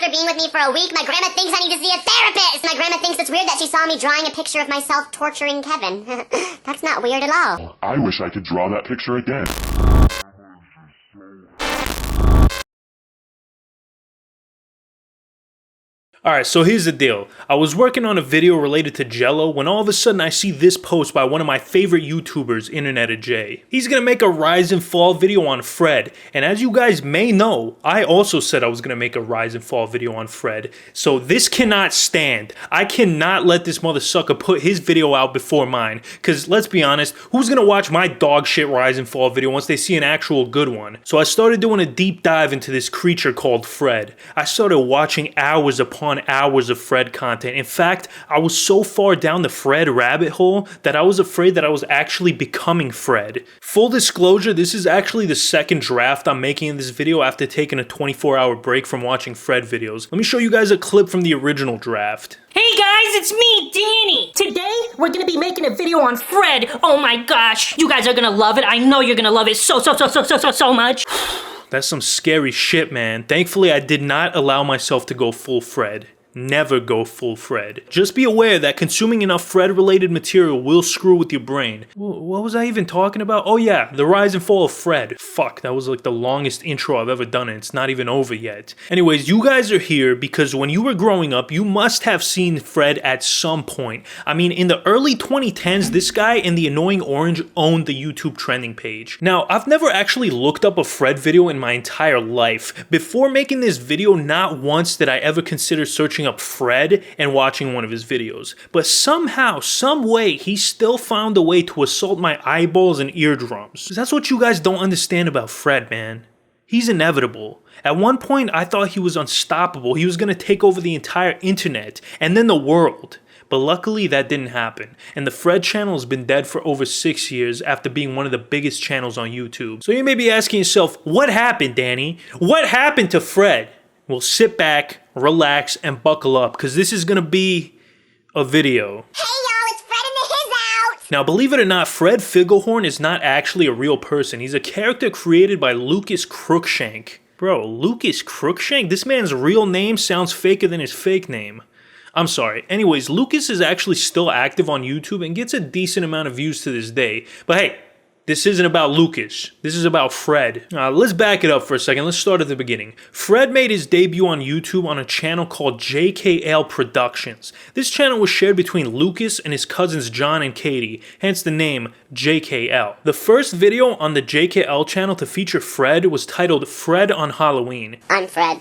after being with me for a week, my grandma thinks I need to see a therapist. My grandma thinks it's weird that she saw me drawing a picture of myself torturing Kevin. That's not weird at all. I wish I could draw that picture again. Alright, so here's the deal. I was working on a video related to Jello when all of a sudden I see this post by one of my favorite YouTubers, Internet Ajay. He's gonna make a rise and fall video on Fred, and as you guys may know, I also said I was gonna make a rise and fall video on Fred, so this cannot stand. I cannot let this mother sucker put his video out before mine, cause let's be honest, who's gonna watch my dog shit rise and fall video once they see an actual good one? So I started doing a deep dive into this creature called Fred. I started watching hours upon hours of Fred content. In fact, I was so far down the Fred rabbit hole that I was afraid that I was actually becoming Fred. Full disclosure, this is actually the second draft I'm making in this video after taking a 24-hour break from watching Fred videos. Let me show you guys a clip from the original draft. Hey guys, it's me, Danny! Today, we're gonna be making a video on Fred. Oh my gosh, you guys are gonna love it. I know you're gonna love it so much. That's some scary shit, man. Thankfully, I did not allow myself to go full Fred. Never go full Fred. Just be aware that consuming enough Fred-related material will screw with your brain. What was I even talking about? Oh yeah, the rise and fall of Fred. Fuck, that was like the longest intro I've ever done and it's not even over yet. Anyways, you guys are here because when you were growing up, you must have seen Fred at some point. I mean, in the early 2010s, this guy in the annoying orange owned the YouTube trending page. Now, I've never actually looked up a Fred video in my entire life. Before making this video, not once did I ever consider searching up Fred and watching one of his videos. But somehow, some way, he still found a way to assault my eyeballs and eardrums. That's what you guys don't understand about Fred, man. He's inevitable. At one point, I thought he was unstoppable. He was gonna take over the entire internet and then the world. But luckily that didn't happen, and the Fred channel has been dead for over 6 years after being one of the biggest channels on YouTube. So you may be asking yourself, what happened, Danny? What happened to Fred? Well, sit back, relax, and buckle up, because this is gonna be a video. Hey y'all, it's Fred and the His Out! Now, believe it or not, Fred Figglehorn is not actually a real person. He's a character created by Lucas Cruikshank. Bro, Lucas Cruikshank? This man's real name sounds faker than his fake name. I'm sorry. Anyways, Lucas is actually still active on YouTube and gets a decent amount of views to this day. But hey, this isn't about Lucas. This is about Fred. Let's back it up for a second. Let's start at the beginning. Fred made his debut on YouTube on a channel called JKL Productions. This channel was shared between Lucas and his cousins John and Katie, hence the name JKL. The first video on the JKL channel to feature Fred was titled Fred on Halloween. I'm Fred,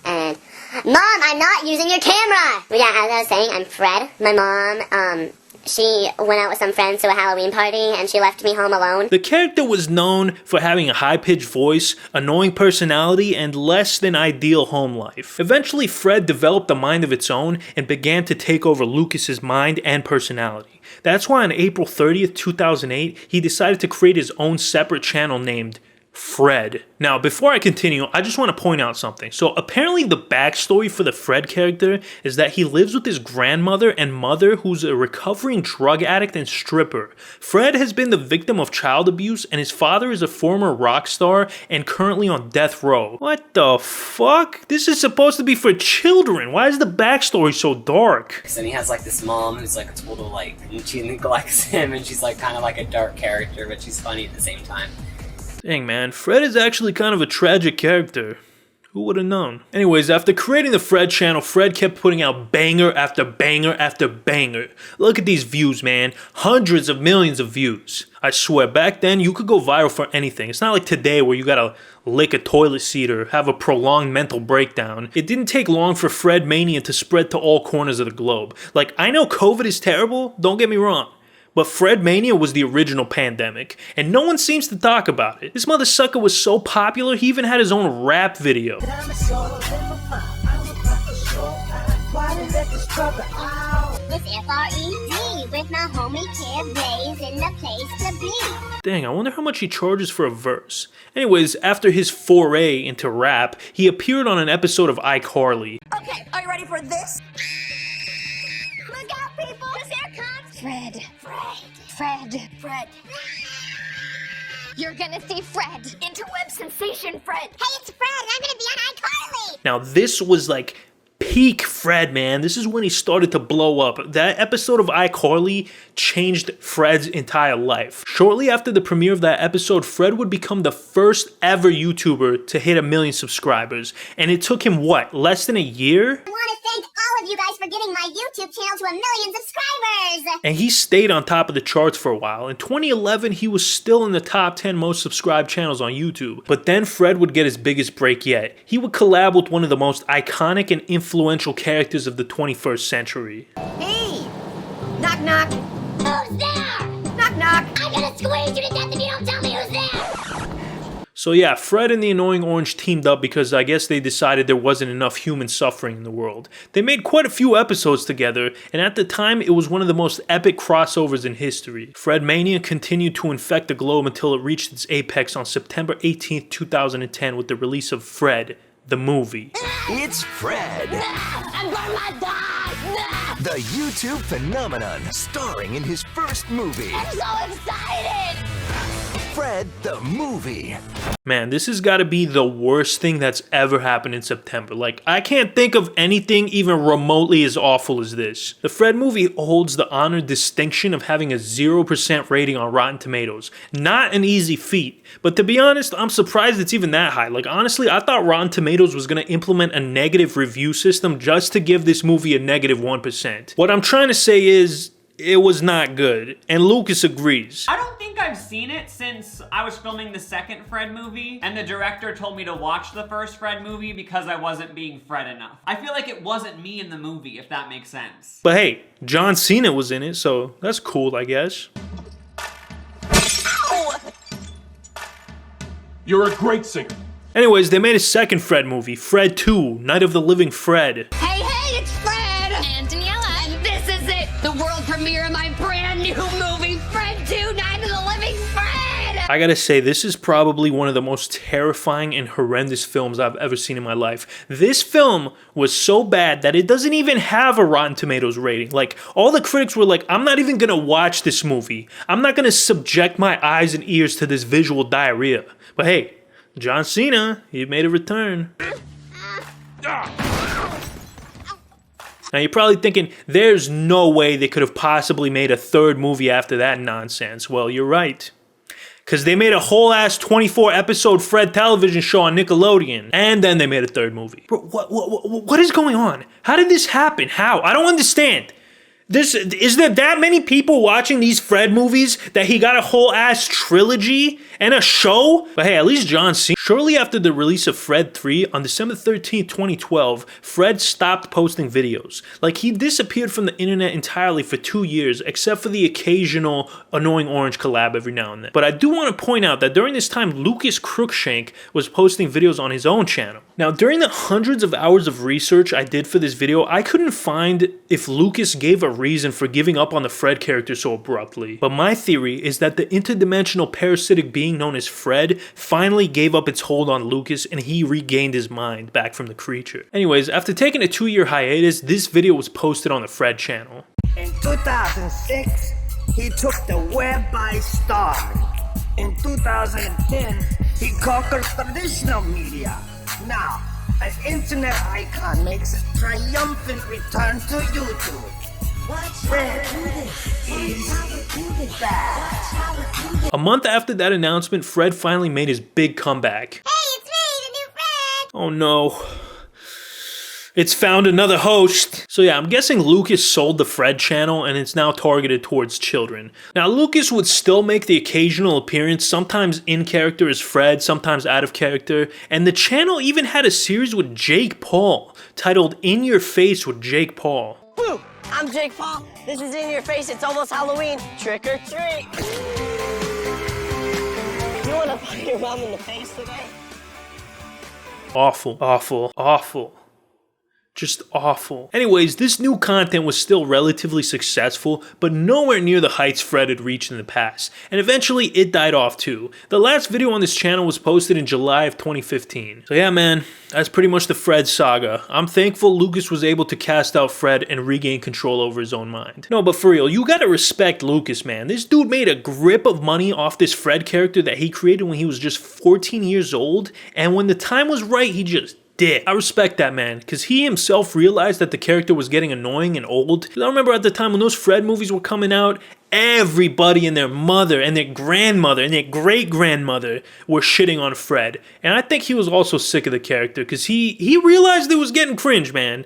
and Mom, I'm not using your camera! But yeah, as I was saying, I'm Fred. My mom, she went out with some friends to a Halloween party and she left me home alone. The character was known for having a high-pitched voice, annoying personality, and less than ideal home life. Eventually, Fred developed a mind of its own and began to take over Lucas's mind and personality. That's why on April 30th, 2008, he decided to create his own separate channel named Fred. Now, before I continue, I just want to point out something. So apparently the backstory for the Fred character is that he lives with his grandmother and mother who's a recovering drug addict and stripper. Fred has been the victim of child abuse and his father is a former rock star and currently on death row. What the fuck? This is supposed to be for children. Why is the backstory so dark? And he has like this mom who's like a total she neglects him and she's like kind of like a dark character, but she's funny at the same time. Dang man, Fred is actually kind of a tragic character. Who would have known? Anyways, after creating the Fred channel, Fred kept putting out banger after banger after banger. Look at these views, man. Hundreds of millions of views. I swear, back then, you could go viral for anything. It's not like today where you gotta lick a toilet seat or have a prolonged mental breakdown. It didn't take long for Fred Mania to spread to all corners of the globe. Like, I know COVID is terrible, don't get me wrong. But Fred Mania was the original pandemic, and no one seems to talk about it. This mother sucker was so popular, he even had his own rap video. With F-R-E-D, with my homie Kid Blaze in the place to be. Dang, I wonder how much he charges for a verse. Anyways, after his foray into rap, he appeared on an episode of iCarly. Okay, are you ready for this? Look out, people, 'cause here comes Fred. Fred. You're gonna see Fred. Interweb sensation Fred. Hey, it's Fred, and I'm gonna be on iCarly! Now, this was like peak Fred, man. This is when he started to blow up. That episode of iCarly changed Fred's entire life. Shortly after the premiere of that episode, Fred would become the first ever YouTuber to hit 1 million subscribers. And it took him, what, less than a year? I want to thank all of you guys for getting my YouTube channel to 1 million subscribers! And he stayed on top of the charts for a while. In 2011, he was still in the top 10 most subscribed channels on YouTube. But then Fred would get his biggest break yet. He would collab with one of the most iconic and influential characters of the 21st century. Hey! Knock knock! Who's there? Knock knock! I'm gonna squeeze you to death if you don't tell me who's there! So yeah, Fred and the Annoying Orange teamed up because I guess they decided there wasn't enough human suffering in the world. They made quite a few episodes together, and at the time it was one of the most epic crossovers in history. Fred Mania continued to infect the globe until it reached its apex on September 18th, 2010 with the release of Fred, the movie. It's Fred, I burned my dog! the YouTube phenomenon, starring in his first movie. I'm so excited! Fred, the movie. Man, this has got to be the worst thing that's ever happened in September. Like, I can't think of anything even remotely as awful as this. The Fred movie holds the honored distinction of having a 0% rating on Rotten Tomatoes. Not an easy feat, but to be honest, I'm surprised it's even that high. Like, honestly, I thought Rotten Tomatoes was going to implement a negative review system just to give this movie a negative 1%. What I'm trying to say is, it was not good, and Lucas agrees. I don't think I've seen it since I was filming the second Fred movie, and the director told me to watch the first Fred movie because I wasn't being Fred enough. I feel like it wasn't me in the movie, if that makes sense. But hey, John Cena was in it, so that's cool, I guess. You're a great singer. Anyways, they made a second Fred movie, Fred 2, Night of the Living Fred. Hey, hey, it's Fred! And Daniela. And this is it! The world premiere of my brand new movie, Fred 2, Night of the Living Fred! I gotta say, this is probably one of the most terrifying and horrendous films I've ever seen in my life. This film was so bad that it doesn't even have a Rotten Tomatoes rating. Like, all the critics were like, I'm not even gonna watch this movie. I'm not gonna subject my eyes and ears to this visual diarrhea. But hey, John Cena, he made a return. Now you're probably thinking, there's no way they could have possibly made a third movie after that nonsense. Well, you're right. Because they made a whole ass 24 episode Fred television show on Nickelodeon. And then they made a third movie. Bro, what is going on? How did this happen? How? I don't understand. Is there that many people watching these Fred movies that he got a whole ass trilogy and a show? But hey, at least John Cena. Shortly after the release of Fred 3, on December 13th, 2012, Fred stopped posting videos. Like, he disappeared from the internet entirely for 2 years, except for the occasional Annoying Orange collab every now and then. But I do want to point out that during this time, Lucas Cruikshank was posting videos on his own channel. Now, during the hundreds of hours of research I did for this video, I couldn't find if Lucas gave a reason for giving up on the Fred character so abruptly. But my theory is that the interdimensional parasitic being known as Fred finally gave up its hold on Lucas and he regained his mind back from the creature. Anyways, after taking a 2-year hiatus, this video was posted on the Fred channel. In 2006, he took the web by storm. In 2010, he conquered traditional media. Now, an internet icon makes a triumphant return to YouTube. Fred is back. A month after that announcement, Fred finally made his big comeback. Hey, it's me, the new Fred! Oh no. It's found another host. So yeah, I'm guessing Lucas sold the Fred channel and it's now targeted towards children. Now Lucas would still make the occasional appearance, sometimes in character as Fred, sometimes out of character, and the channel even had a series with Jake Paul, titled In Your Face with Jake Paul. Woo! I'm Jake Paul. This is In Your Face. It's almost Halloween. Trick or treat. You want to punch your mom in the face today? Awful, awful, awful. Just awful. Anyways, this new content was still relatively successful, but nowhere near the heights Fred had reached in the past, and eventually it died off too. The last video on this channel was posted in July of 2015. So yeah man, that's pretty much the Fred saga. I'm thankful Lucas was able to cast out Fred and regain control over his own mind. No, but for real, you gotta respect Lucas, man. This dude made a grip of money off this Fred character that he created when he was just 14 years old, and when the time was right, he just dick. I respect that man, because he himself realized that the character was getting annoying and old. I remember at the time when those Fred movies were coming out, everybody and their mother and their grandmother and their great-grandmother were shitting on Fred. And I think he was also sick of the character, because he realized it was getting cringe, man.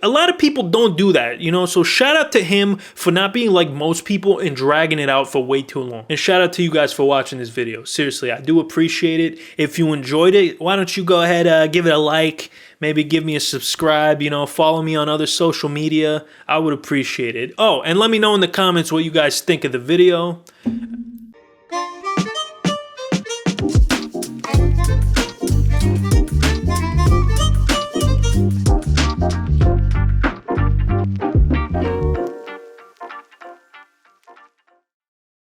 A lot of people don't do that, you know, so shout out to him for not being like most people and dragging it out for way too long. And shout out to you guys for watching this video. Seriously, I do appreciate it. If you enjoyed it, why don't you go ahead, give it a like, maybe give me a subscribe, you know, follow me on other social media. I would appreciate it. Oh, and let me know in the comments what you guys think of the video.